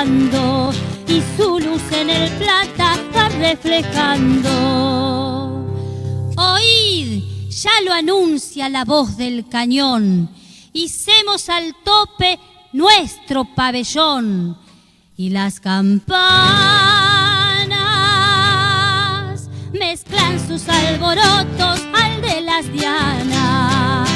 cantando y su luz en el plata va reflejando. Oíd, ya lo anuncia la voz del cañón, hicemos al tope nuestro pabellón y las campanas mezclan sus alborotos al de las dianas.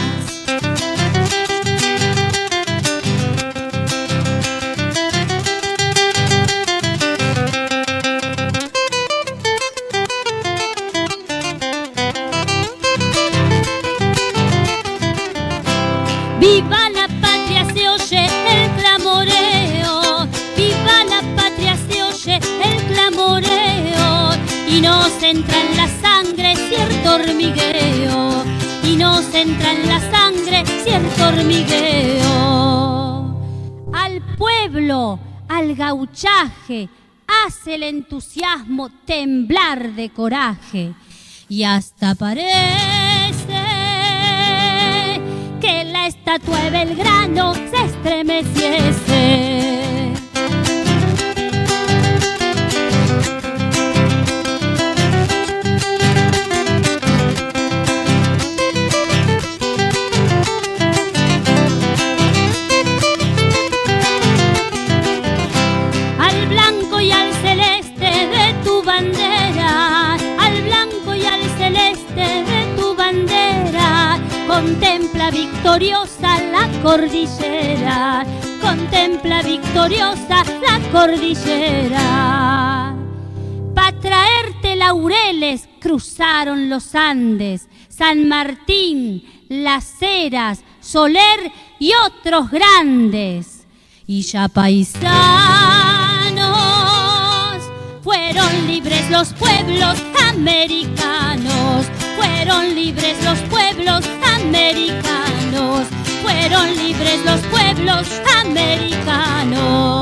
Viva la patria, se oye el clamoreo. Viva la patria, se oye el clamoreo. Y nos entra en la sangre cierto hormigueo. Y nos entra en la sangre cierto hormigueo. Al pueblo, al gauchaje, hace el entusiasmo temblar de coraje. Y hasta parece que la estatua de Belgrano se estremeciese. Al blanco y al celeste de tu bandera, al blanco y al celeste de tu bandera, contempla victoriosa la cordillera, contempla victoriosa la cordillera. Pa' traerte laureles cruzaron los Andes, San Martín, Las Heras, Soler y otros grandes. Y ya paisanos, fueron libres los pueblos americanos, fueron libres los pueblos americanos, fueron libres los pueblos americanos.